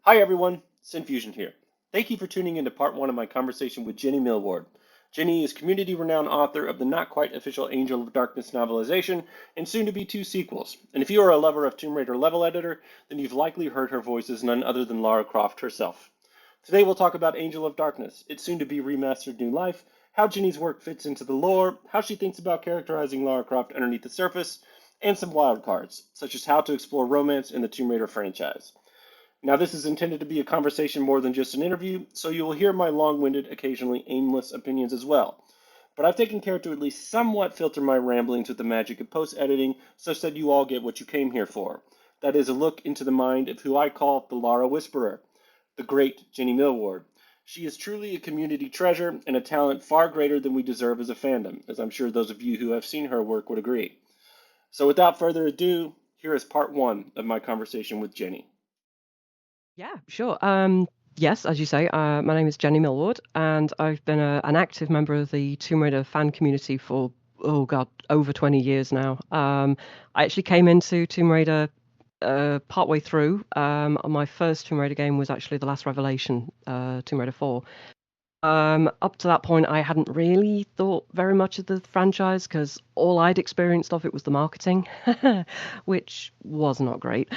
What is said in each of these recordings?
Hi everyone, Synfusion here. Thank you for tuning in to part one of my conversation with Jenny Milward. Jenny is community-renowned author of the not quite official Angel of Darkness novelization and soon to be two sequels. And if you are a lover of Tomb Raider level editor, then you've likely heard her voice as none other than Lara Croft herself. Today we'll talk about Angel of Darkness, its soon to be remastered new life, how Jenny's work fits into the lore, how she thinks about characterizing Lara Croft underneath the surface, and some wildcards, such as how to explore romance in the Tomb Raider franchise. Now, this is intended to be a conversation more than just an interview, so you will hear my long-winded, occasionally aimless opinions as well. But I've taken care to at least somewhat filter my ramblings with the magic of post-editing such that you all get what you came here for. That is a look into the mind of who I call the Lara Whisperer, the great Jenny Milward. She is truly a community treasure and a talent far greater than we deserve as a fandom, as I'm sure those of you who have seen her work would agree. So without further ado, here is part one of my conversation with Jenny. Yeah, sure. Yes, as you say, my name is Jenny Milward, and I've been an active member of the Tomb Raider fan community for, oh God, over 20 years now. I actually came into Tomb Raider partway through. My first Tomb Raider game was actually The Last Revelation, Tomb Raider 4. Up to that point, I hadn't really thought very much of the franchise because all I'd experienced of it was the marketing, which was not great.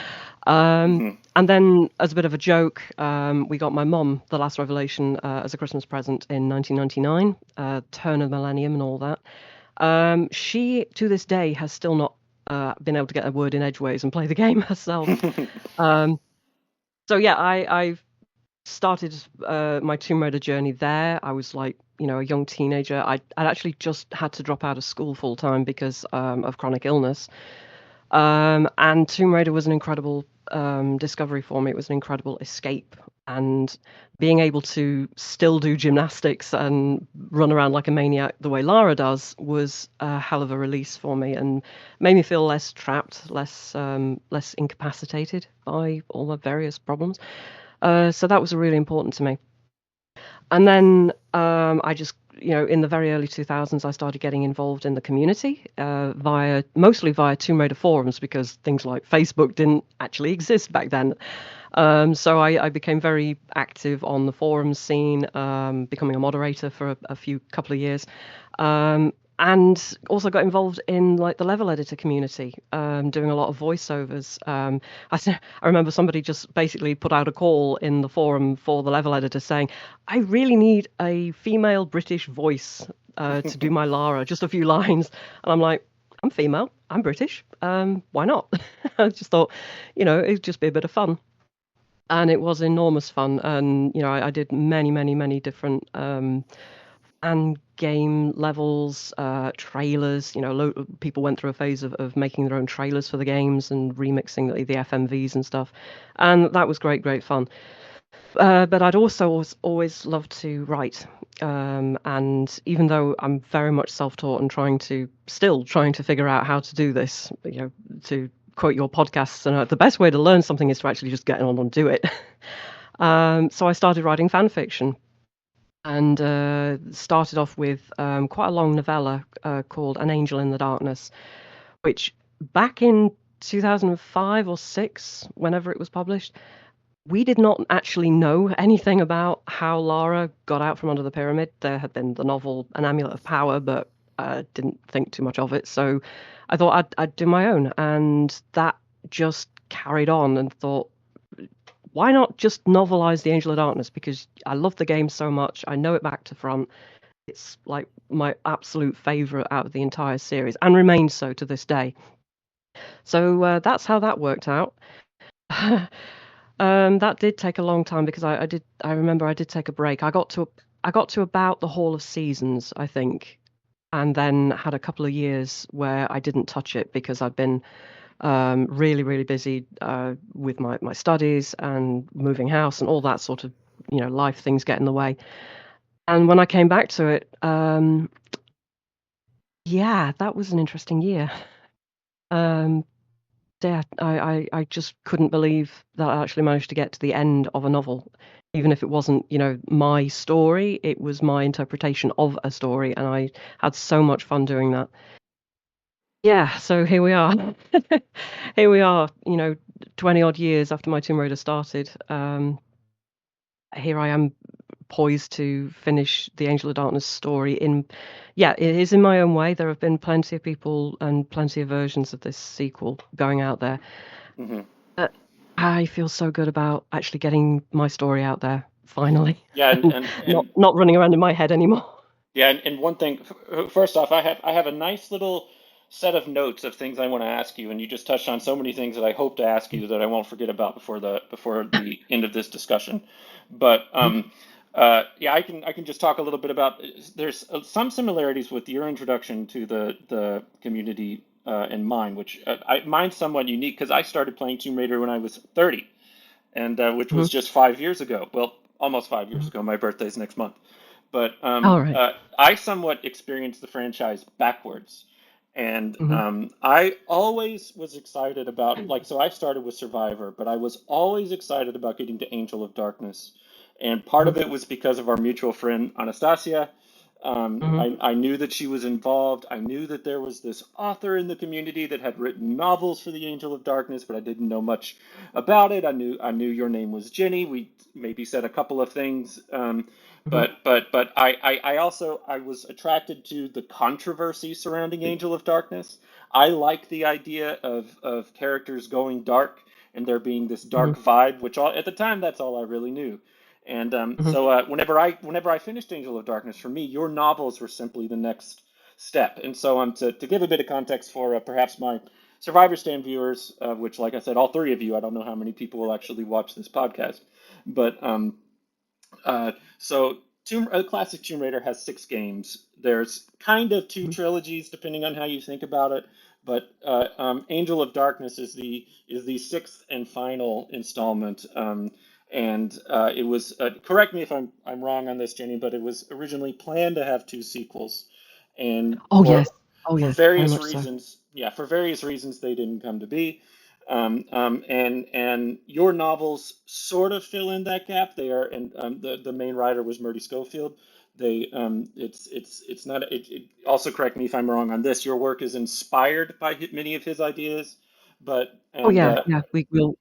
And then, as a bit of a joke, we got my mum The Last Revelation as a Christmas present in 1999, turn of the millennium and all that. She, to this day, has still not been able to get a word in edgeways and play the game herself. Um, so yeah, I've started my Tomb Raider journey there. I was like, a young teenager. I'd actually just had to drop out of school full time because of chronic illness. And Tomb Raider was an incredible discovery for me. It was an incredible escape. And being able to still do gymnastics and run around like a maniac the way Lara does was a hell of a release for me and made me feel less trapped, less incapacitated by all the various problems. So that was really important to me. And then I just, in the very early 2000s, I started getting involved in the community mostly via Tomb Raider forums because things like Facebook didn't actually exist back then. So I became very active on the forums scene, becoming a moderator for a few couple of years. And also got involved in like the level editor community, doing a lot of voiceovers. I remember somebody just basically put out a call in the forum for the level editor saying, "I really need a female British voice to do my Lara, just a few lines." And I'm like, "I'm female, I'm British. Why not?" I just thought, it'd just be a bit of fun. And it was enormous fun. And, I did many, many, many different and game levels, trailers. People went through a phase of making their own trailers for the games and remixing the FMVs and stuff, and that was great fun. But I'd also always loved to write, and even though I'm very much self-taught and still trying to figure out how to do this, to quote your podcasts, and the best way to learn something is to actually just get on and do it. So I started writing fan fiction and started off with quite a long novella called An Angel in the Darkness, which back in 2005 or 6, whenever it was published, we did not actually know anything about how Lara got out from under the pyramid. There had been the novel An Amulet of Power, but didn't think too much of it. So I thought I'd do my own, and that just carried on and thought, why not just novelize The Angel of Darkness? Because I love the game so much. I know it back to front. It's like my absolute favorite out of the entire series and remains so to this day. So that's how that worked out. That did take a long time because I remember I did take a break. I got to about the Hall of Seasons, I think, and then had a couple of years where I didn't touch it because I'd been really, really busy with my studies and moving house and all that sort of, life things get in the way. And when I came back to it, yeah, that was an interesting year. Um, yeah, I just couldn't believe that I actually managed to get to the end of a novel. Even if it wasn't, my story, it was my interpretation of a story, and I had so much fun doing that. Yeah, so here we are. Here we are, 20 odd years after my Tomb Raider started. Here I am poised to finish the Angel of Darkness story yeah, it is in my own way. There have been plenty of people and plenty of versions of this sequel going out there. Hmm. But I feel so good about actually getting my story out there finally Yeah, and not running around in my head anymore. yeah, and one thing, first off, I have a nice little set of notes of things I want to ask you, and you just touched on so many things that I hope to ask you that I won't forget about before the end of this discussion. But yeah, I can just talk a little bit about. There's some similarities with your introduction to the community and mine, which mine's somewhat unique because I started playing Tomb Raider when I was 30, and which was Mhm, just 5 years ago. Well, almost 5 years mhm. ago. My birthday's next month. But All right. I somewhat experienced the franchise backwards. And Mhm, I always was excited about, like, so I started with Survivor, but I was always excited about getting to Angel of Darkness. And part mhm, of it was because of our mutual friend, Anastasia. mhm, I knew that she was involved. I knew that there was this author in the community that had written novels for the Angel of Darkness, but I didn't know much about it. I knew your name was Jenny. We maybe said a couple of things, mhm, but I also I was attracted to the controversy surrounding Angel of Darkness. I like the idea of characters going dark and there being this mhm, dark vibe, which at the time that's all I really knew. And mhm. so whenever I finished Angel of Darkness, for me, your novels were simply the next step. And so to give a bit of context for perhaps my Survivor Stand viewers, which, like I said, all three of you, I don't know how many people will actually watch this podcast, but so classic Tomb Raider has 6 games. There's kind of two Mhm. trilogies, depending on how you think about it. But Angel of Darkness is the sixth and final installment. And it was correct me if I'm wrong on this, Jenny, but it was originally planned to have 2 sequels, and Oh, yes. Oh, for yes, very various much so. reasons, yeah, for various reasons they didn't come to be. And your novels sort of fill in that gap. They are, and the main writer was Murdy Schofield. It's not. It also, correct me if I'm wrong on this. Your work is inspired by many of his ideas, but Oh, and yeah, yeah,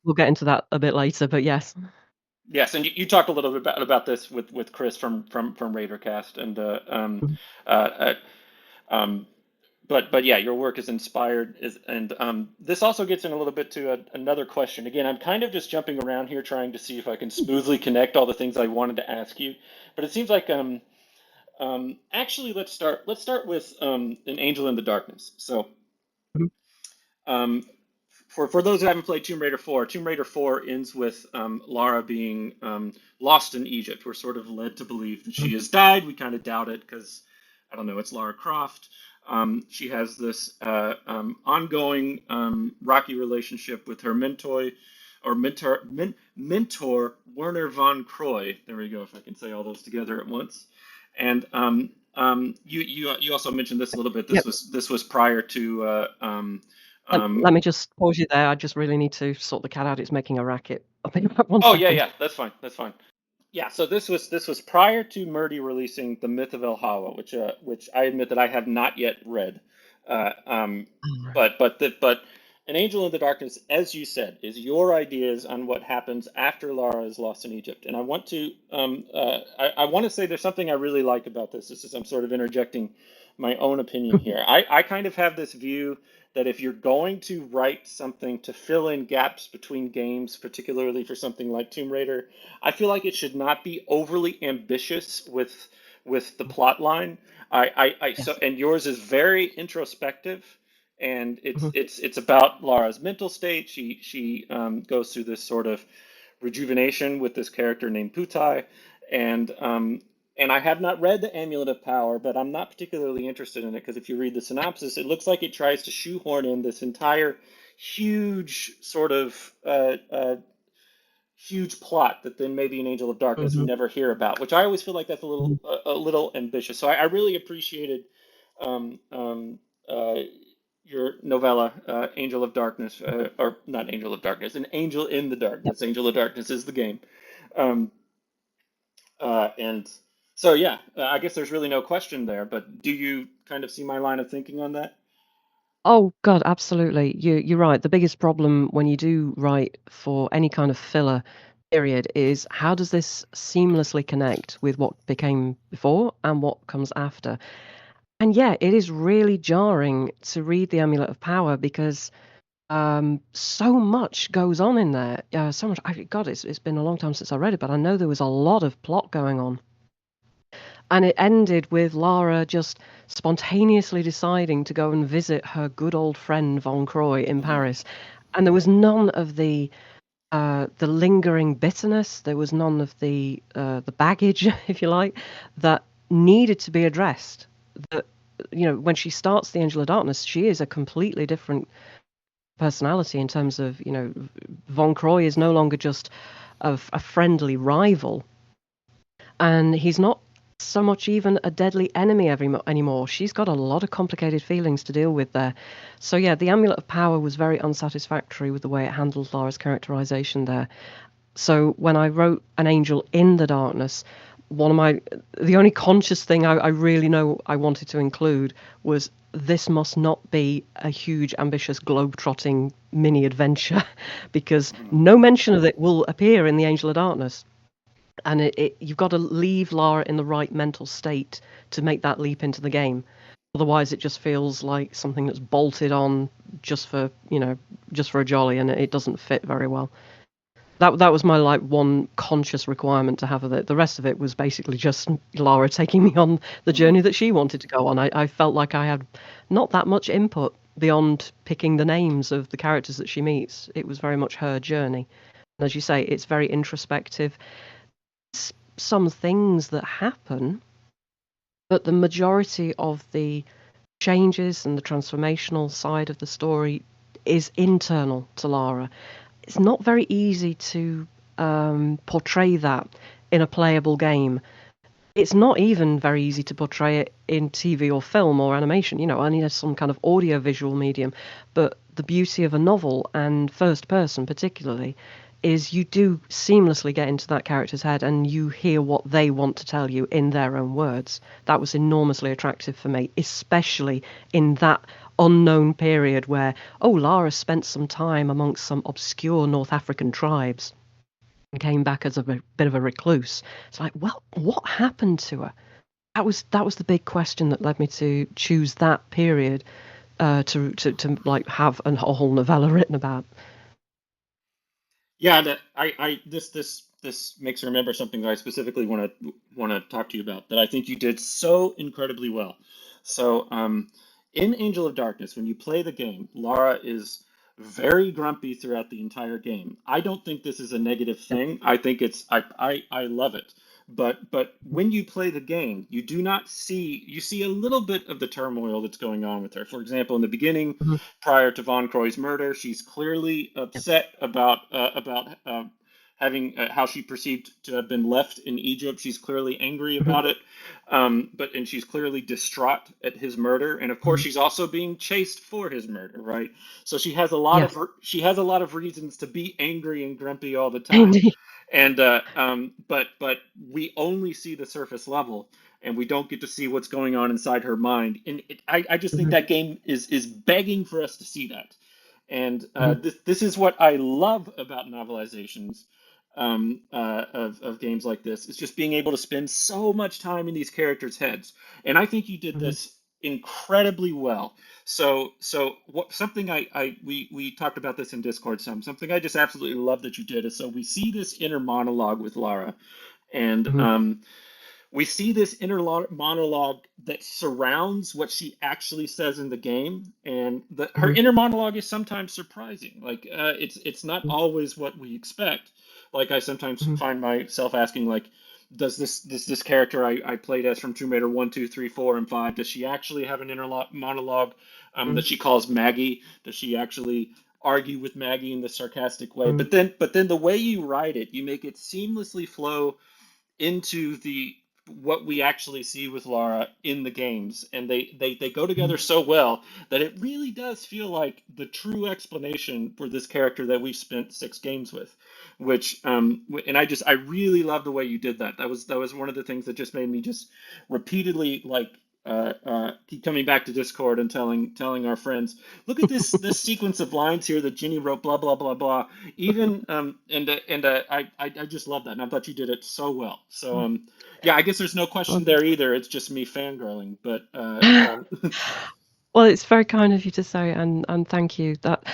we'll get into that a bit later, but yes. yes, and you talked a little bit about this with Chris from Raidercast, and Mhm, uh, uh, um, but yeah, your work is inspired, and this also gets in a little bit to another question. Again, I'm kind of just jumping around here trying to see if I can smoothly connect all the things I wanted to ask you, but it seems like actually let's start with an Angel in the Darkness. So mhm, um, for those who haven't played Tomb Raider 4, Tomb Raider 4 ends with Lara being lost in Egypt. We're sort of led to believe that mhm, she has died. We kind of doubt it because, I don't know, it's Lara Croft. She has this ongoing rocky relationship with her mentor, Werner von Croy. There we go, if I can say all those together at once. And you also mentioned this a little bit. This yep. was this was prior to Let me just pause you there. I just really need to sort the cat out. It's making a racket. I'll be back one Oh yeah, second. yeah, that's fine. That's fine. Yeah, so this was prior to Murdy releasing The Myth of El Hawa, which I admit that I have not yet read. Uh, um, Alright. but An Angel in the Darkness, as you said, is your ideas on what happens after Lara is lost in Egypt. And I want to say there's something I really like about this. This is I'm sort of interjecting my own opinion here. I kind of have this view that if you're going to write something to fill in gaps between games, particularly for something like Tomb Raider, I feel like it should not be overly ambitious with the plot line. Yes. And yours is very introspective, and it's Mhm, it's it's about Lara's mental state. She goes through this sort of rejuvenation with this character named Putai, and I have not read the Amulet of Power, but I'm not particularly interested in it because if you read the synopsis, it looks like it tries to shoehorn in this entire huge sort of huge plot that then maybe an Angel of Darkness we mhm. never hear about, which I always feel like that's Mhm. a little ambitious. So I really appreciated um, um, uh, your novella, Angel of Darkness, or not Angel of Darkness, an Angel in the Yep. Darkness. Angel of Darkness is the game. Um, and so, yeah, I guess there's really no question there, but do you kind of see my line of thinking on that? Oh God, absolutely. You're right. The biggest problem when you do write for any kind of filler period is how does this seamlessly connect with what became before and what comes after? And yeah, it is really jarring to read the Amulet of Power because so much goes on in there. So much. God, it's been a long time since I read it, but I know there was a lot of plot going on. And it ended with Lara just spontaneously deciding to go and visit her good old friend Von Croy in Paris. And there was none of the lingering bitterness. There was none of the baggage, if you like, that needed to be addressed. That when she starts the Angel of Darkness, she is a completely different personality in terms of Von Croy is no longer just a friendly rival, and he's not so much even a deadly enemy anymore. She's got a lot of complicated feelings to deal with there. So yeah, the Amulet of Power was very unsatisfactory with the way it handled Lara's characterization there. So when I wrote An Angel in the Darkness, the only conscious thing I really know I wanted to include was this must not be a huge, ambitious, globe-trotting mini adventure, because no mention of it will appear in The Angel of Darkness. And you've got to leave Lara in the right mental state to make that leap into the game. Otherwise, it just feels like something that's bolted on just for a jolly, and it doesn't fit very well. That was my like one conscious requirement to have of it. The rest of it was basically just Lara taking me on the journey that she wanted to go on. I felt like I had not that much input beyond picking the names of the characters that she meets. It was very much her journey. And as you say, it's very introspective. Some things that happen, but the majority of the changes and the transformational side of the story is internal to Lara. It's not very easy to portray that in a playable game. It's not even very easy to portray it in TV or film or animation. I need some kind of audio visual medium. But the beauty of a novel, and first person particularly, is you do seamlessly get into that character's head and you hear what they want to tell you in their own words. That was enormously attractive for me, especially in that unknown period where, oh, Lara spent some time amongst some obscure North African tribes and came back as a bit of a recluse. It's like, well, what happened to her? That was the big question that led me to choose that period to like have a whole novella written about. Yeah, this makes me remember something that I specifically want to talk to you about that I think you did so incredibly well. So, in Angel of Darkness, when you play the game, Lara is very grumpy throughout the entire game. I don't think this is a negative thing. I think I love it. But when you play the game, you see a little bit of the turmoil that's going on with her. For example, in the beginning, Mhm. prior to Von Croy's murder, she's clearly upset about having how she perceived to have been left in Egypt. She's clearly angry Mhm. about it, and she's clearly distraught at his murder. And of course, Mhm. she's also being chased for his murder, right? So Yes, she has a lot of reasons to be angry and grumpy all the time. indeed. And but we only see the surface level, and we don't get to see what's going on inside her mind. And I just think Mhm. that game is begging for us to see that. And Mhm. this is what I love about novelizations of games like this. Is just being able to spend so much time in these characters' heads. And I think you did Mhm. this incredibly well. So what something we talked about this in Discord something I just absolutely love that you did is so we see this inner monologue with Lara, and Mhm. we see this inner monologue that surrounds what she actually says in the game, and her Mhm. inner monologue is sometimes surprising. Like it's not Mhm. always what we expect. Like I sometimes Mhm. find myself asking, like, does this character I played as from Tomb Raider 1, 2, 3, 4, and 5, does she actually have an inner monologue Mhm. that she calls Maggie? Does she actually argue with Maggie in the sarcastic way? Mhm. But then the way you write it, you make it seamlessly flow into the what we actually see with Lara in the games, and they go together Mhm. so well that it really does feel like the true explanation for this character that we've spent 6 games with, which and I really love the way you did that. That was one of the things that just made me just repeatedly like keep coming back to Discord and telling our friends, look at this sequence of lines here that Jenny wrote, blah blah blah blah. Even I just love that, and I thought you did it so well. So yeah, I guess there's no question there either. It's just me fangirling, but Well, it's very kind of you to say, and thank you. That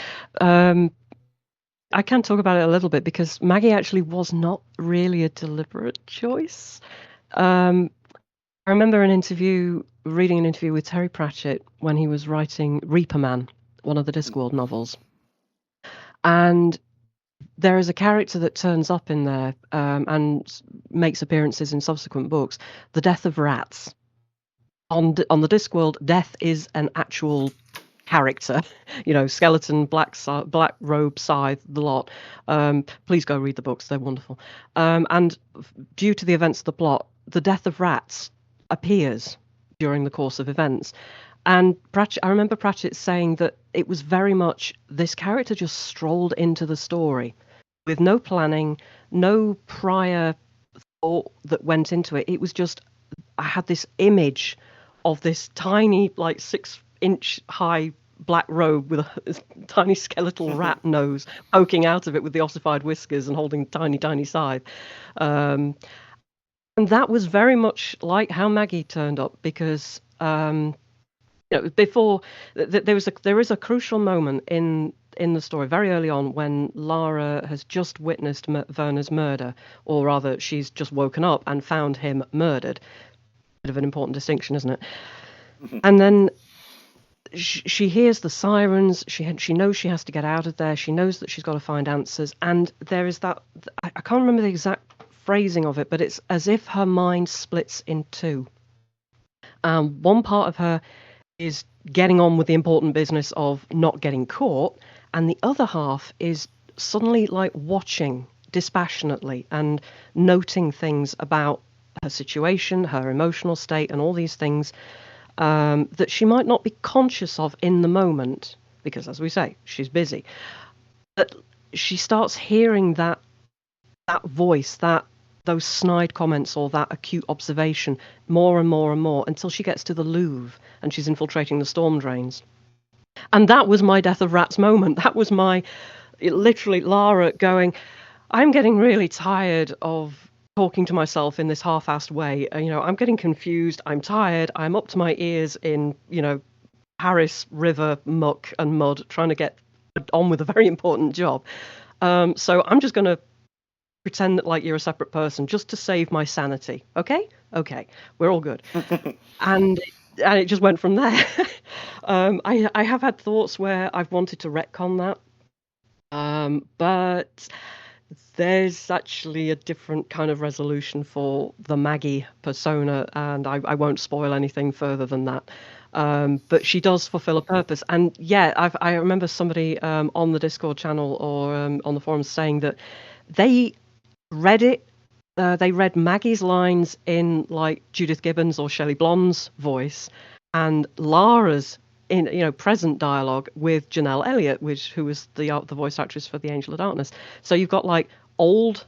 I can talk about it a little bit because Maggie actually was not really a deliberate choice. I remember reading an interview with Terry Pratchett when he was writing Reaper Man, one of the Discworld novels. And there is a character that turns up in there and makes appearances in subsequent books, the death of rats. On the Discworld, death is an actual character, skeleton, black robe, scythe, the lot. Please go read the books; they're wonderful. And due to the events of the plot, the death of rats appears during the course of events. And I remember Pratchett saying that it was very much this character just strolled into the story with no planning, no prior thought that went into it. It was just, I had this image of this tiny, like 6-inch high black robe with a tiny skeletal rat nose poking out of it with the ossified whiskers and holding tiny scythe. And that was very much like how Maggie turned up because before there is a crucial moment in the story very early on when Lara has just witnessed Werner's murder, or rather she's just woken up and found him murdered. Bit of an important distinction, isn't it? And then she hears the sirens. She knows she has to get out of there. She knows that she's got to find answers. And there is that, I can't remember the exact phrasing of it, but it's as if her mind splits in two. One part of her is getting on with the important business of not getting caught, and the other half is suddenly like watching dispassionately and noting things about her situation, her emotional state, and all these things that she might not be conscious of in the moment, because, as we say, she's busy. But she starts hearing that voice, those snide comments or that acute observation more and more and more until she gets to the Louvre and she's infiltrating the storm drains. And that was my death of rats moment. That was literally Lara going, I'm getting really tired of talking to myself in this half-assed way. I'm getting confused. I'm tired. I'm up to my ears in, Paris river muck and mud, trying to get on with a very important job. So I'm just going to pretend that like you're a separate person just to save my sanity. Okay, we're all good. and it just went from there. I have had thoughts where I've wanted to retcon that, but there's actually a different kind of resolution for the Maggie persona, and I won't spoil anything further than that. But she does fulfill a purpose. And yeah, I remember somebody on the Discord channel or on the forums saying that they read it. They read Maggie's lines in like Judith Gibbons or Shelley Blond's voice, and Lara's in present dialogue with Janelle Elliott, who was the voice actress for the Angel of Darkness. So you've got like old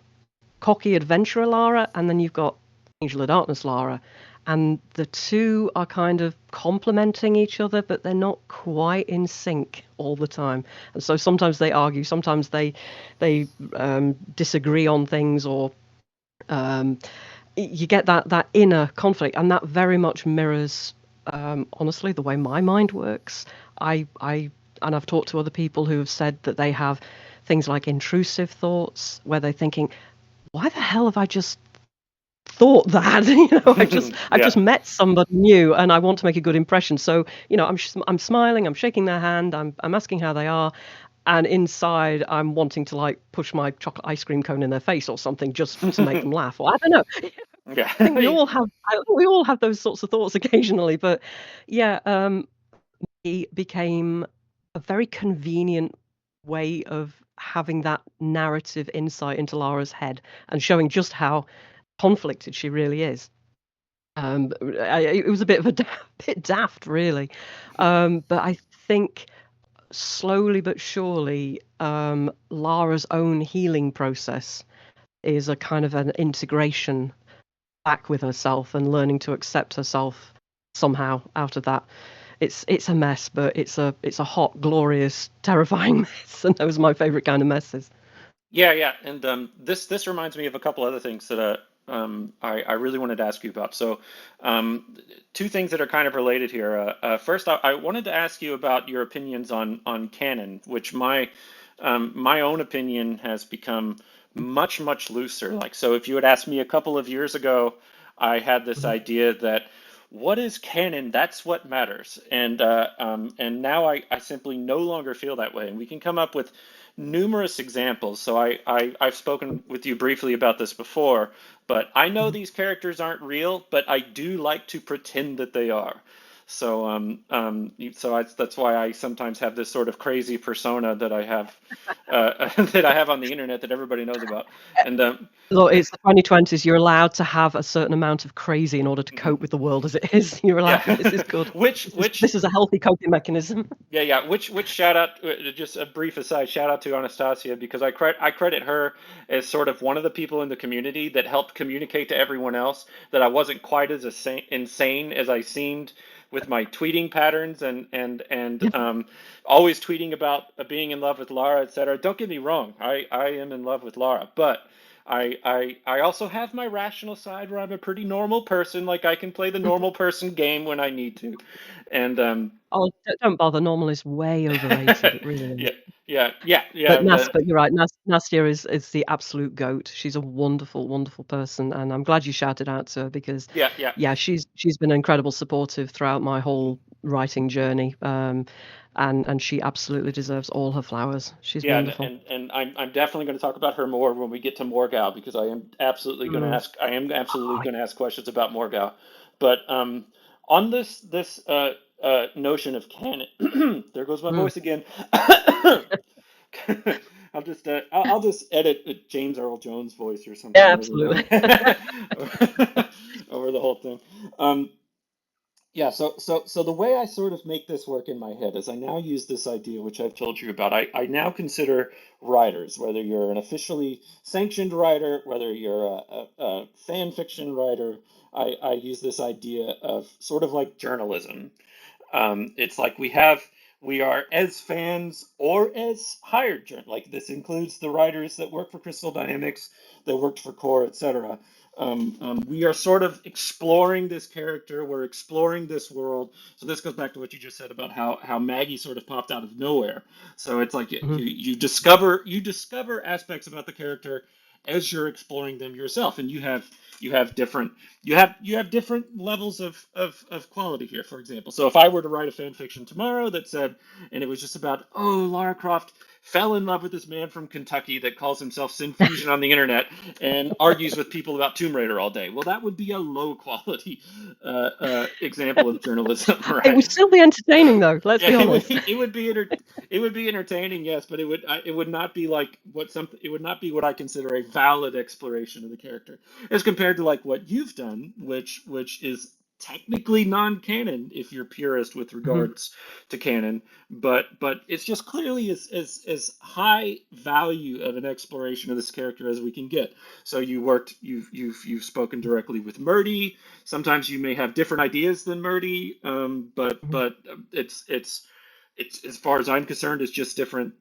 cocky adventurer Lara, and then you've got Angel of Darkness Lara, and the two are kind of complementing each other, but they're not quite in sync all the time. And so sometimes they argue, sometimes they disagree on things, or you get that inner conflict, and that very much mirrors honestly the way my mind works. And I've talked to other people who have said that they have things like intrusive thoughts where they're thinking, why the hell have I just thought that? I've just met somebody new and I want to make a good impression, so I'm smiling, I'm shaking their hand, I'm asking how they are, and inside I'm wanting to like push my chocolate ice cream cone in their face or something just to make them laugh, or I don't know. Yeah. I think we all have those sorts of thoughts occasionally, but yeah, it became a very convenient way of having that narrative insight into Lara's head and showing just how conflicted she really is. It was a bit of bit daft, really, but I think slowly but surely, Lara's own healing process is a kind of an integration back with herself and learning to accept herself somehow out of that. It's a mess, but it's a hot, glorious, terrifying mess, and those are my favorite kind of messes. Yeah, yeah, and this reminds me of a couple other things that I really wanted to ask you about. So, two things that are kind of related here. First, I wanted to ask you about your opinions on canon, which my own opinion has become much looser. Like, so if you had asked me a couple of years ago, I had this Mhm. idea that what is canon? That's what matters. And now I simply no longer feel that way. And we can come up with numerous examples. So I've spoken with you briefly about this before, but I know Mhm. these characters aren't real, but I do like to pretend that they are. That's why I sometimes have this sort of crazy persona that I have that I have on the internet that everybody knows about. And Look, it's the 2020s. You're allowed to have a certain amount of crazy in order to cope mhm. with the world as it is. You're allowed. This Yeah, is good. which This is which this is a healthy coping mechanism. yeah, yeah. Which shout out, just a brief aside, shout out to Anastasia because I credit her as sort of one of the people in the community that helped communicate to everyone else that I wasn't quite as insane as I seemed with my tweeting patterns and always tweeting about being in love with Lara, etc. Don't get me wrong, I am in love with Lara, but I also have my rational side where I'm a pretty normal person. Like I can play the normal person game when I need to, and Oh, don't bother. Normal is way overrated. It really is. yeah, yeah, yeah, But yeah. But you're right. Nastia is the absolute goat. She's a wonderful, wonderful person, and I'm glad you shouted out to her because, Yeah, yeah. yeah, she's been incredible supportive throughout my whole writing journey. And she absolutely deserves all her flowers. She's Yeah, and, wonderful. and and I'm definitely going to talk about her more when we get to Morgal because Mm. I am absolutely Oh, going to ask questions about Morgal. But on this notion of canon, there goes my mm. voice again. I'll just edit James Earl Jones' voice or Yeah, something absolutely. over the whole thing. Um, Yeah, so the way I sort of make this work in my head is I now use this idea, which I've told you about. I now consider writers, whether you're an officially sanctioned writer, whether you're a fan fiction writer, I use this idea of sort of like journalism. It's like we are as fans or as hired like this includes the writers that work for Crystal Dynamics, that worked for Core, etc. We are sort of exploring this character. We're exploring this world. So this goes back to what you just said about how Maggie sort of popped out of nowhere. So it's like Mhm. you discover aspects about the character as you're exploring them yourself, and you have different you have different levels of quality here. For example, so if I were to write a fan fiction tomorrow that said, and it was just about, oh, Lara Croft fell in love with this man from Kentucky that calls himself Sin Fusion on the internet and argues with people about Tomb Raider all day. Well, that would be a low quality example of journalism, It right? would still be entertaining, though. Let's Yeah, be honest. it would be entertaining, yes, but it would not be like it would not be what I consider a valid exploration of the character as compared to like what you've done, which is technically non-canon if you're purist with Mhm. regards to canon, but it's just clearly as high value of an exploration of this character as we can get. So you've spoken directly with Murdy. Sometimes you may have different ideas than Murdy, Mhm. but it's as far as I'm concerned, it's just different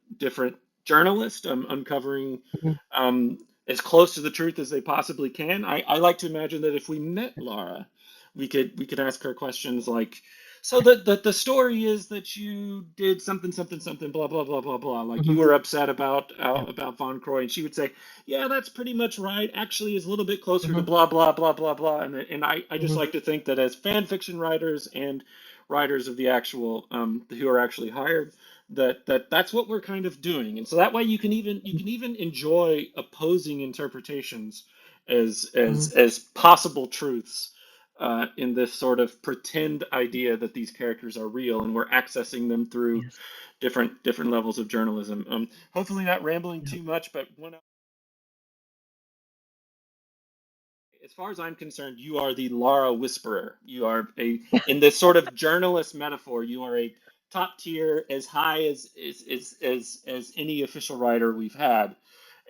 journalists uncovering Mhm. um, as close to the truth as they possibly can. I like to imagine that if we met Lara, we could ask her questions like, so the story is that you did something blah blah blah blah blah, like you Mhm. were upset about Yeah. Von Croy, and she would say, yeah, that's pretty much right. Actually, is a little bit closer to Mhm. blah blah blah blah blah, and I just Mhm. like to think that as fan fiction writers and writers of the actual who are actually hired, that's what we're kind of doing, and so that way you can even enjoy opposing interpretations Mhm. as possible truths in this sort of pretend idea that these characters are real and we're accessing them through Yes. different levels of journalism. Hopefully not rambling Yeah. too much, but as far as I'm concerned, you are the Lara Whisperer. You are in this sort of journalist metaphor, you are a top tier, as high as any official writer we've had.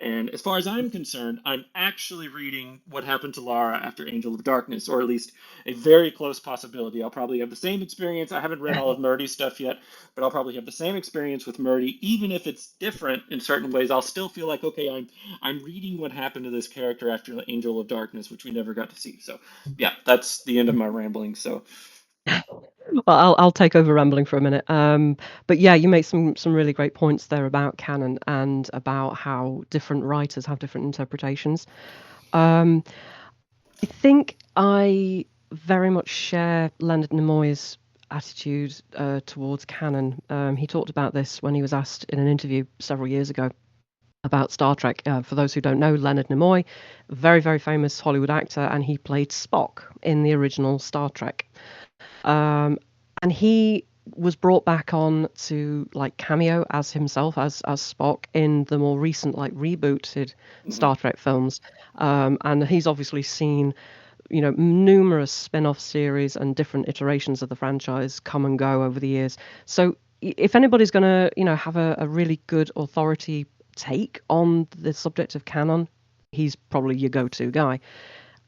And as far as I'm concerned, I'm actually reading what happened to Lara after Angel of Darkness, or at least a very close possibility. I'll probably have the same experience. I haven't read all of Murdy's stuff yet, but I'll probably have the same experience with Murdy, even if it's different in certain ways. I'll still feel like, okay, I'm reading what happened to this character after Angel of Darkness, which we never got to see. So yeah, that's the end of my rambling. So Well, I'll take over rambling for a minute. But yeah, you make some really great points there about canon and about how different writers have different interpretations. Um, I think I very much share Leonard Nimoy's attitude towards canon. He talked about this when he was asked in an interview several years ago about Star Trek. For those who don't know, Leonard Nimoy, very, very famous Hollywood actor, and he played Spock in the original Star Trek. Um, and he was brought back on to like cameo as himself as Spock in the more recent like rebooted mhm, Star Trek films. And he's obviously seen numerous spin-off series and different iterations of the franchise come and go over the years. So if anybody's going to have a really good authority take on the subject of canon, he's probably your go-to guy.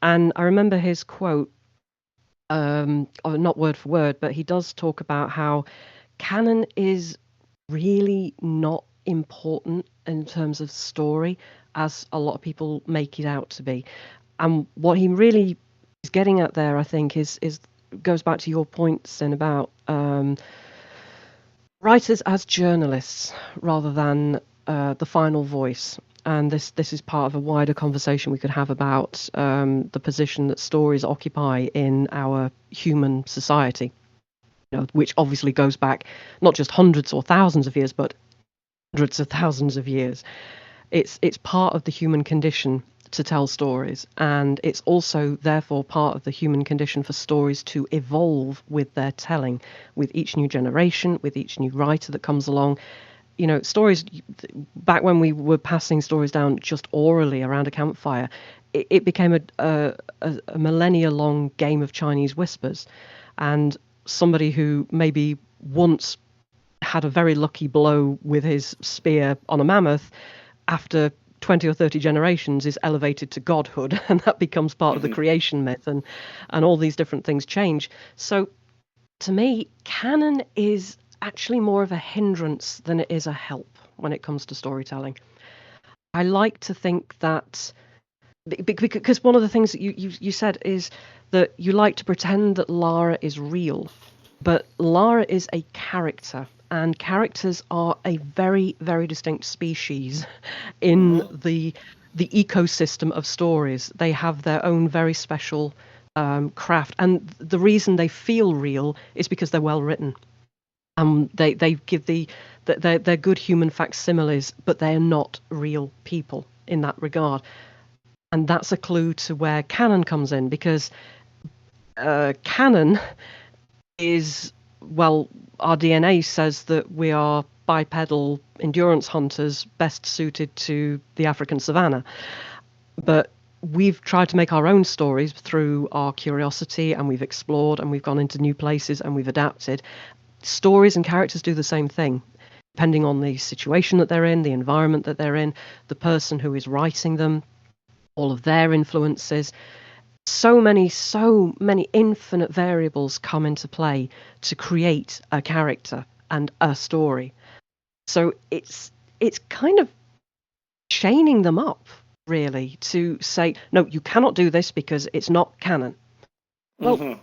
And I remember his quote, not word for word, but he does talk about how canon is really not important in terms of story as a lot of people make it out to be. And what he really is getting at there, I think, is goes back to your point, Sin, about writers as journalists rather than the final voice. And this is part of a wider conversation we could have about the position that stories occupy in our human society, which obviously goes back not just hundreds or thousands of years, but hundreds of thousands of years. It's part of the human condition to tell stories, and it's also therefore part of the human condition for stories to evolve with their telling, with each new generation, with each new writer that comes along. Stories, back when we were passing stories down just orally around a campfire, it became a millennia long game of Chinese whispers. And somebody who maybe once had a very lucky blow with his spear on a mammoth, after 20 or 30 generations is elevated to godhood, and that becomes part of the mhm. creation myth, and all these different things change. So to me, canon is actually more of a hindrance than it is a help when it comes to storytelling. I like to think that because one of the things that you said is that you like to pretend that Lara is real, but Lara is a character, and characters are a very, very distinct species in Mhm. the ecosystem of stories. They have their own very special craft, and the reason they feel real is because they're well written. They give they're good human facsimiles, but they're not real people in that regard. And that's a clue to where canon comes in, because canon is, well, our DNA says that we are bipedal endurance hunters best suited to the African savannah. But we've tried to make our own stories through our curiosity, and we've explored, and we've gone into new places, and we've adapted. Stories and characters do the same thing, depending on the situation that they're in, the environment that they're in, the person who is writing them, all of their influences. So many infinite variables come into play to create a character and a story. So it's kind of chaining them up, really, to say, no, you cannot do this because it's not canon. Well, Mhm.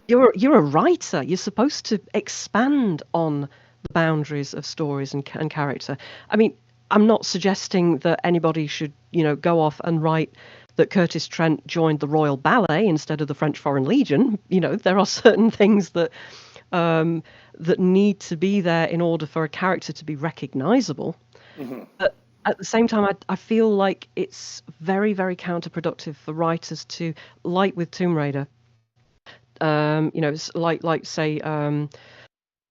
you're a writer. You're supposed to expand on the boundaries of stories and character. I mean, I'm not suggesting that anybody should, go off and write that Curtis Trent joined the Royal Ballet instead of the French Foreign Legion. There are certain things that need to be there in order for a character to be recognizable. Mhm. But at the same time, I feel like it's very, very counterproductive for writers to, like with Tomb Raider, like say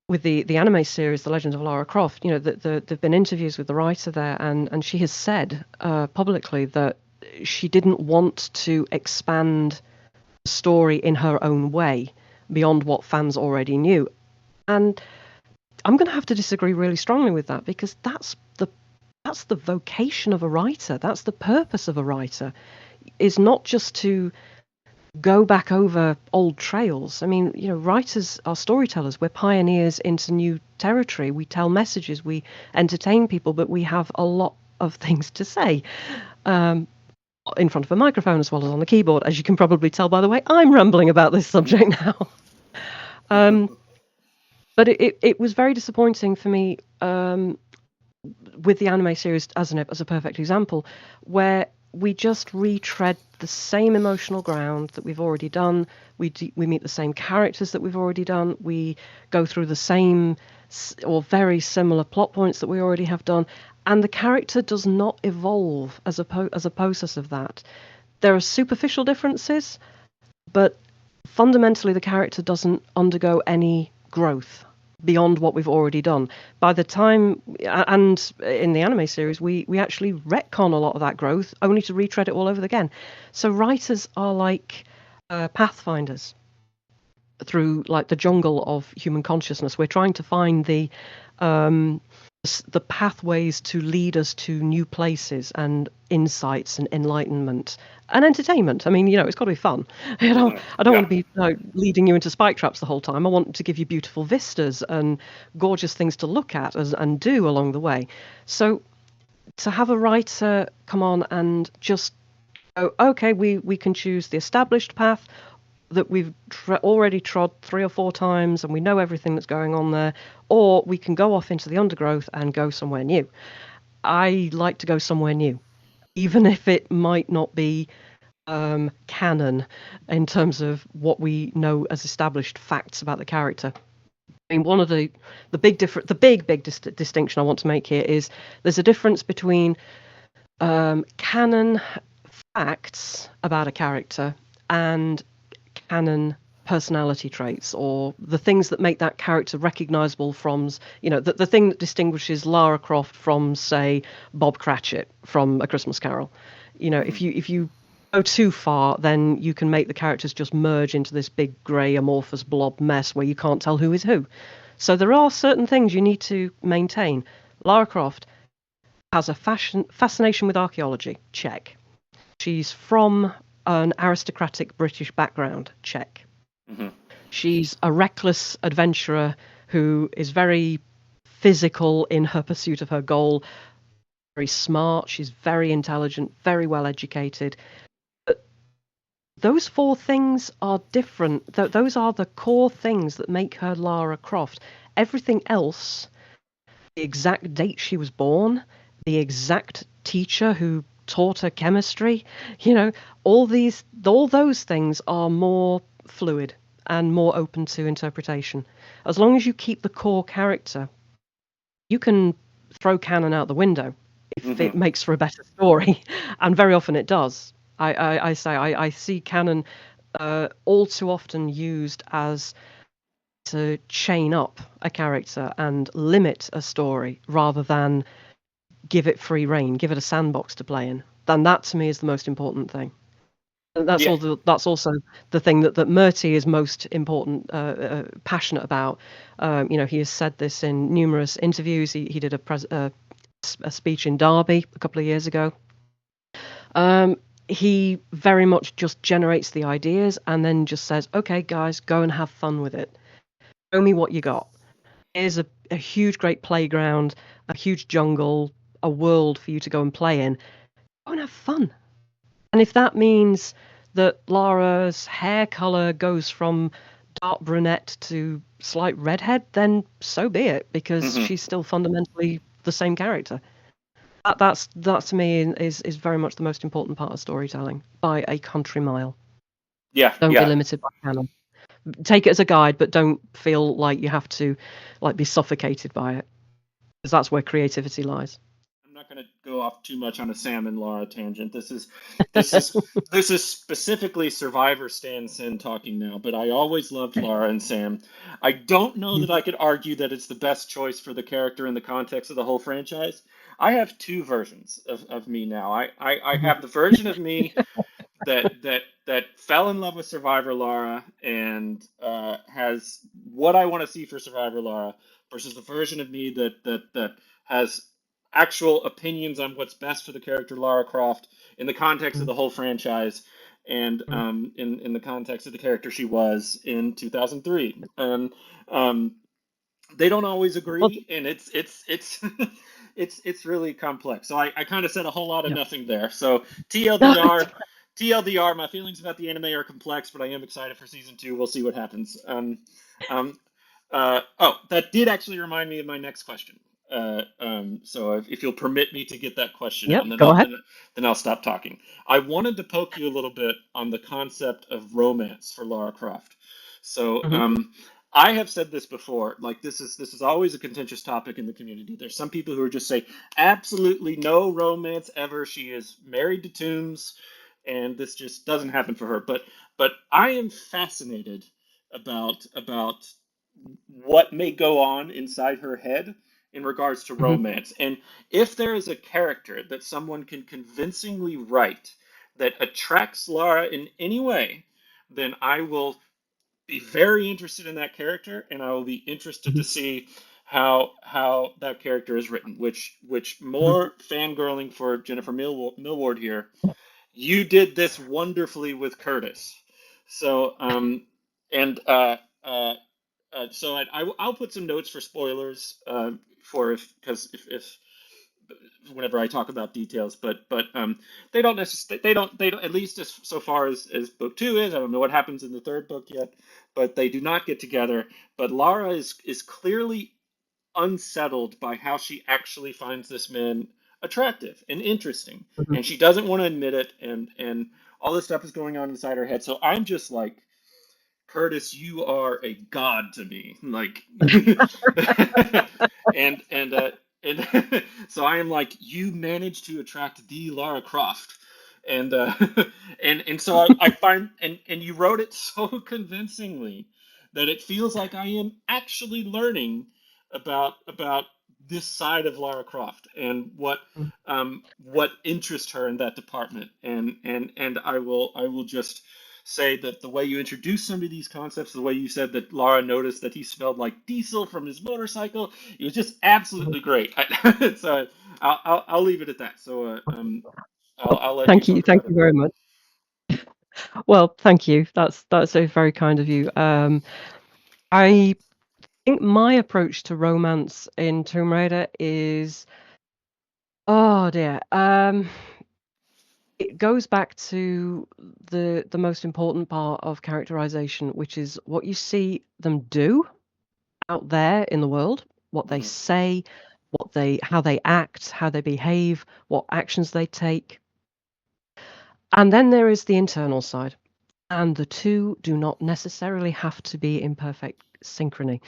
with the anime series, The Legend of Lara Croft, there've been interviews with the writer there, and she has said publicly that she didn't want to expand the story in her own way beyond what fans already knew. And I'm going to have to disagree really strongly with that, because that's the that's the vocation of a writer. That's the purpose of a writer, is not just to go back over old trails. I mean, writers are storytellers. We're pioneers into new territory. We tell messages, we entertain people, but we have a lot of things to say. In front of a microphone as well as on the keyboard, as you can probably tell by the way I'm rambling about this subject now. But it was very disappointing for me with the anime series as a perfect example, where we just retread the same emotional ground that we've already done. We meet the same characters that we've already done. We go through the same or very similar plot points that we already have done, and the character does not evolve as a process of that. There are superficial differences, but fundamentally the character doesn't undergo any growth beyond what we've already done. By the time, and in the anime series, we actually retcon a lot of that growth, only to retread it all over again. So writers are like Pathfinders through like the jungle of human consciousness. We're trying to find the pathways to lead us to new places and insights and enlightenment and entertainment. I mean, it's got to be fun. I don't want to be leading you into spike traps the whole time. I want to give you beautiful vistas and gorgeous things to look at and do along the way. So to have a writer come on and just go, okay, we can choose the established path that we've already trod 3 or 4 times and we know everything that's going on there, or we can go off into the undergrowth and go somewhere new. I like to go somewhere new, even if it might not be canon in terms of what we know as established facts about the character. I mean, one of the big distinction I want to make here is there's a difference between canon facts about a character and canon personality traits, or the things that make that character recognizable from, the thing that distinguishes Lara Croft from, say, Bob Cratchit from A Christmas Carol. If you go too far, then you can make the characters just merge into this big grey amorphous blob mess where you can't tell who is who. So there are certain things you need to maintain. Lara Croft has a fascination with archaeology. Check. She's from an aristocratic British background. Check. Mm-hmm. She's a reckless adventurer who is very physical in her pursuit of her goal, very smart, she's very intelligent, very well educated. But those 4 things are different. Those are the core things that make her Lara Croft. Everything else, the exact date she was born, the exact teacher who taught her chemistry, all those things are more fluid and more open to interpretation. As long as you keep the core character, you can throw canon out the window if it makes for a better story, and very often it does. I see canon all too often used as to chain up a character and limit a story rather than give it free rein, give it a sandbox to play in. Then that to me is the most important thing. And that's also the thing that Murty is most passionate about. He has said this in numerous interviews. He did a speech in Derby a couple of years ago. He very much just generates the ideas and then just says, okay, guys, go and have fun with it. Show me what you got. Here's a huge, great playground, a huge jungle, a world for you to go and play in. Go and have fun. And if that means that Lara's hair colour goes from dark brunette to slight redhead, then so be it, because she's still fundamentally the same character. That to me is very much the most important part of storytelling, by a country mile. Don't be limited by canon. Take it as a guide, but don't feel like you have to be suffocated by it, because that's where creativity lies. I'm not going to go off too much on a Sam and Lara tangent. This is specifically Survivor Stan Sin talking now, but I always loved Lara and Sam. I don't know that I could argue that it's the best choice for the character in the context of the whole franchise. I have 2 versions of me now. I have the version of me that fell in love with Survivor Lara and has what I want to see for Survivor Lara, versus the version of me that has actual opinions on what's best for the character Lara Croft in the context of Mm, the whole franchise, and mm. in the context of the character she was in 2003. And they don't always Well, agree, and it's it's really complex. So I kind of said a whole lot of yeah. nothing there. So No, TLDR, TLDR, my feelings about the anime are complex, but I am excited for season two. We'll see what happens. Um, oh, that did actually remind me of my next question. So if you'll permit me to get that question out, yep, and go ahead. then I'll stop talking. I wanted to poke you a little bit on the concept of romance for Lara Croft. So Hmm. I have said this before. Like this is always a contentious topic in the community. There's some people who are just say absolutely no romance ever. She is married to Toombs, and this just doesn't happen for her. But I am fascinated about what may go on inside her head in regards to Hmm. romance. And if there is a character that someone can convincingly write that attracts Lara in any way, then I will be very interested in that character, and I will be interested to Hmm. see how that character is written. Which Hmm. more fangirling for Jennifer Millward here. You did this wonderfully with Curtis. So and so I'll put some notes for spoilers for if because if whenever I talk about details, but they don't necessarily they don't at least as so far as book two is. I don't know what happens in the third book yet, but they do not get together. But Lara is clearly unsettled by how she actually finds this man attractive and interesting, Hmm. and she doesn't want to admit it, and all this stuff is going on inside her head. So I'm just like, Curtis, you are a god to me. Like, and so I am like, you managed to attract the Lara Croft, and and so I find and you wrote it so convincingly that it feels like I am actually learning about this side of Lara Croft and what interests her in that department, and I will just say that the way you introduced some of these concepts, the way you said that Lara noticed that he smelled like diesel from his motorcycle, it was just absolutely great. So I'll leave it at that. So I'll let you Thank you. talk Thank about it. you very much. Well, thank you. That's so very kind of you. I think my approach to romance in Tomb Raider is, oh dear. It goes back to the most important part of characterization, which is what you see them do out there in the world, what they Hmm. say, how they act, how they behave, what actions they take. And then there is the internal side. And the two do not necessarily have to be in perfect synchrony.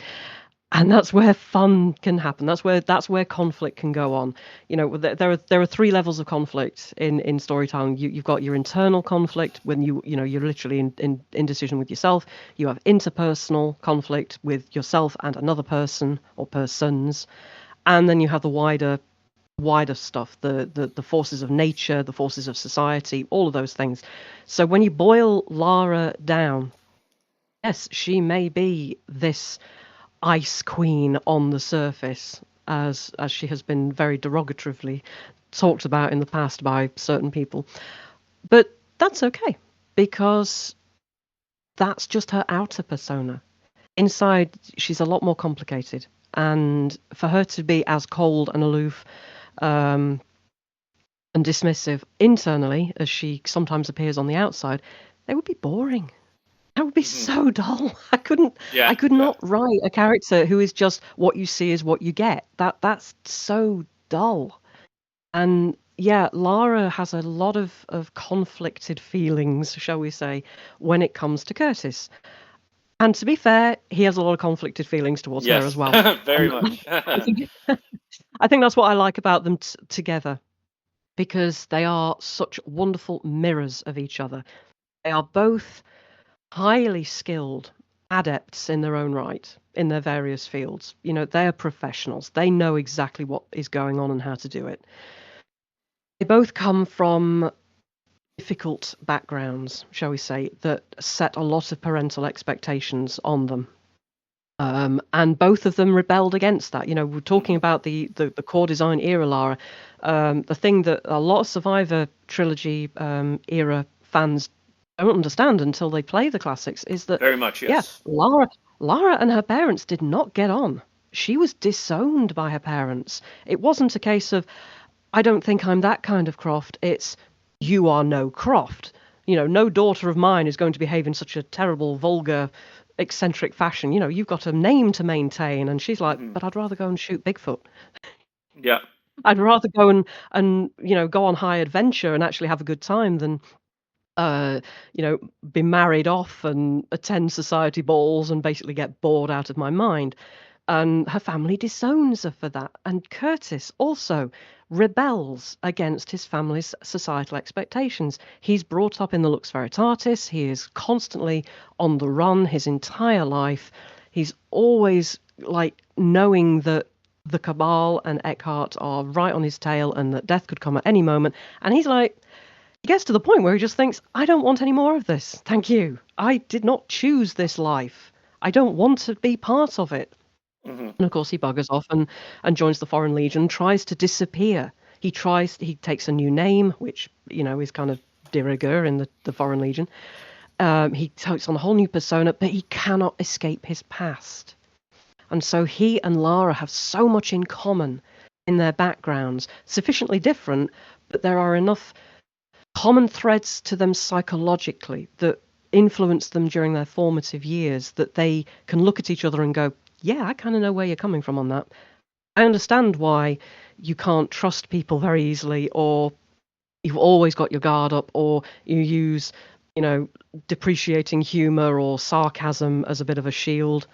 And that's where fun can happen. That's where conflict can go on. There are three levels of conflict in storytelling. You've got your internal conflict when you're literally in indecision with yourself. You have interpersonal conflict with yourself and another person or persons, and then you have the wider stuff, the forces of nature, the forces of society, all of those things. So when you boil Lara down, yes, she may be this ice queen on the surface, as she has been very derogatively talked about in the past by certain people. But that's okay, because that's just her outer persona. Inside, she's a lot more complicated. And for her to be as cold and aloof, um, and dismissive internally as she sometimes appears on the outside, they would be boring. That would be Hmm. so dull. I Yeah, could yeah. not write a character who is just what you see is what you get. That's so dull. And yeah, Lara has a lot of conflicted feelings, shall we say, when it comes to Curtis. And to be fair, he has a lot of conflicted feelings towards her as Yes, well. very And much. I think I think that's what I like about them together, because they are such wonderful mirrors of each other. They are both highly skilled adepts in their own right in their various fields. They are professionals. They know exactly what is going on and how to do it. They both come from difficult backgrounds, shall we say, that set a lot of parental expectations on them. And both of them rebelled against that. We're talking about the core design era, Lara. The thing that a lot of Survivor trilogy era fans don't understand until they play the classics is that, Very much, yeah, yes. Lara and her parents did not get on. She was disowned by her parents. It wasn't a case of, I don't think I'm that kind of Croft. It's, you are no Croft. No daughter of mine is going to behave in such a terrible, vulgar, eccentric fashion. You've got a name to maintain. And she's like, but I'd rather go and shoot Bigfoot. Yeah. I'd rather go and go on high adventure and actually have a good time than uh, be married off and attend society balls and basically get bored out of my mind. And her family disowns her for that. And Curtis also rebels against his family's societal expectations. He's brought up in the Lux Veritatis. He is constantly on the run his entire life. He's always like knowing that the Cabal and Eckhart are right on his tail and that death could come at any moment. And he's like, he gets to the point where he just thinks, I don't want any more of this. Thank you. I did not choose this life. I don't want to be part of it. And of course, he buggers off and joins the Foreign Legion, tries to disappear. He takes a new name, which, is kind of de rigueur in the Foreign Legion. He takes on a whole new persona, but he cannot escape his past. And so he and Lara have so much in common in their backgrounds, sufficiently different, but there are enough common threads to them psychologically that influence them during their formative years that they can look at each other and go, yeah, I kind of know where you're coming from on that. I understand why you can't trust people very easily, or you've always got your guard up, or you use, depreciating humor or sarcasm as a bit of a shield.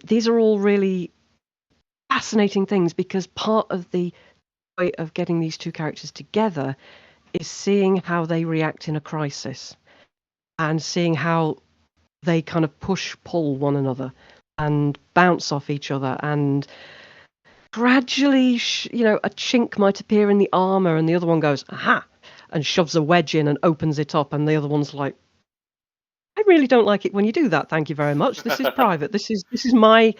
These are all really fascinating things because part of the way of getting these two characters together is seeing how they react in a crisis and seeing how they kind of pull one another and bounce off each other, and gradually a chink might appear in the armor and the other one goes aha and shoves a wedge in and opens it up, and the other one's like, I really don't like it when you do that, thank you very much, this is private, this is my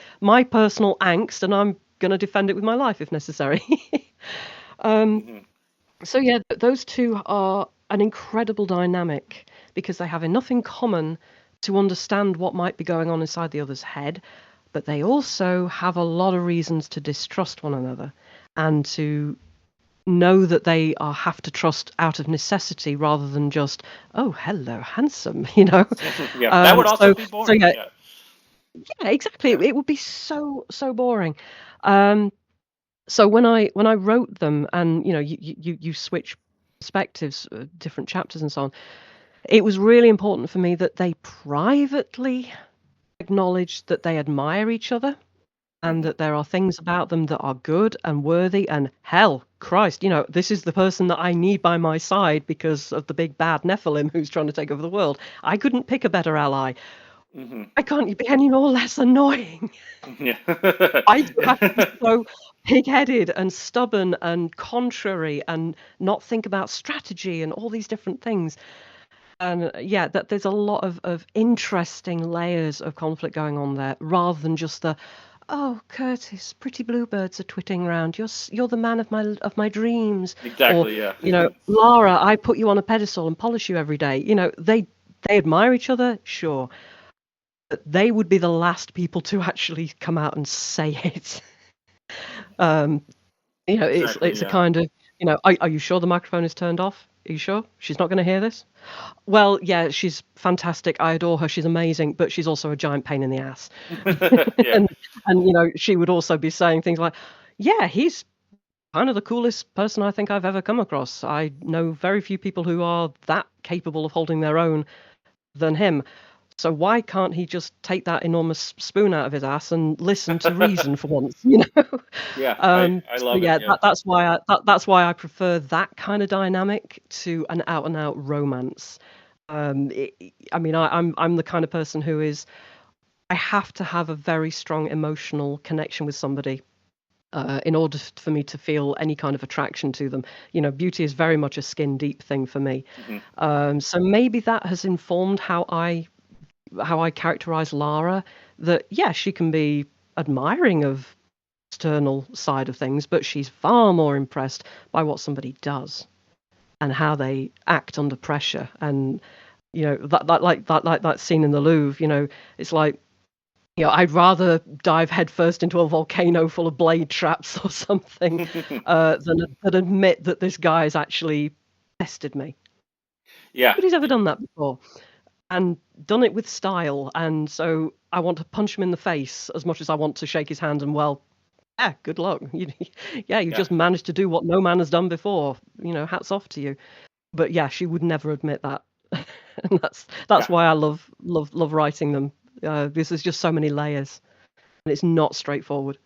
personal angst and I'm going to defend it with my life if necessary. So yeah, those two are an incredible dynamic because they have enough in common to understand what might be going on inside the other's head, but they also have a lot of reasons to distrust one another and to know that they have to trust out of necessity rather than just, oh, hello, handsome, Yeah, that would also be So boring. yeah, exactly. Yeah. It would be so boring. So when I wrote them, and you switch perspectives, different chapters and so on, it was really important for me that they privately acknowledge that they admire each other and that there are things about them that are good and worthy, and hell, Christ, this is the person that I need by my side because of the big bad Nephilim who's trying to take over the world. I couldn't pick a better ally. Why can't you be any more less annoying? Yeah. I do have to be so pig-headed and stubborn and contrary and not think about strategy and all these different things. And yeah, that there's a lot of interesting layers of conflict going on there, rather than just the, oh, Curtis, pretty bluebirds are twitting around. You're the man of my dreams. Exactly. Or, Yeah. Lara, I put you on a pedestal and polish you every day. They admire each other, sure, but they would be the last people to actually come out and say it. Exactly, It's a kind of, are you sure the microphone is turned off? Are you sure she's not going to hear this? Well, yeah, she's fantastic. I adore her. She's amazing, but she's also a giant pain in the ass. Yeah. And she would also be saying things like, yeah, he's kind of the coolest person I think I've ever come across. I know very few people who are that capable of holding their own than him. So why can't he just take that enormous spoon out of his ass and listen to reason for once? Yeah, I love it. Yeah. That's why I prefer that kind of dynamic to an out and out romance. I'm the kind of person who is, I have to have a very strong emotional connection with somebody in order for me to feel any kind of attraction to them. Beauty is very much a skin deep thing for me. So maybe that has informed how I how I characterize Lara, that yeah, she can be admiring of external side of things, but she's far more impressed by what somebody does and how they act under pressure. And that scene in the Louvre, it's like, I'd rather dive headfirst into a volcano full of blade traps or something than admit that this guy's actually tested me. Yeah. Nobody's ever done that before, and done it with style. And so I want to punch him in the face as much as I want to shake his hand and, well, yeah, good luck. You Yeah. just managed to do what no man has done before. Hats off to you. But yeah, she would never admit that, and that's Yeah. why I love writing them. This is just so many layers, and it's not straightforward.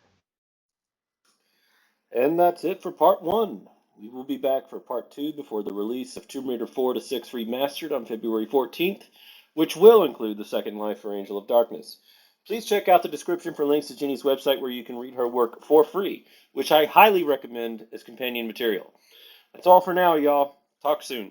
And that's it for part 1. We will be back for part 2 before the release of Tomb Raider 4 to 6 Remastered on February 14th, which will include the second life for Angel of Darkness. Please check out the description for links to Jenny's website where you can read her work for free, which I highly recommend as companion material. That's all for now, y'all. Talk soon.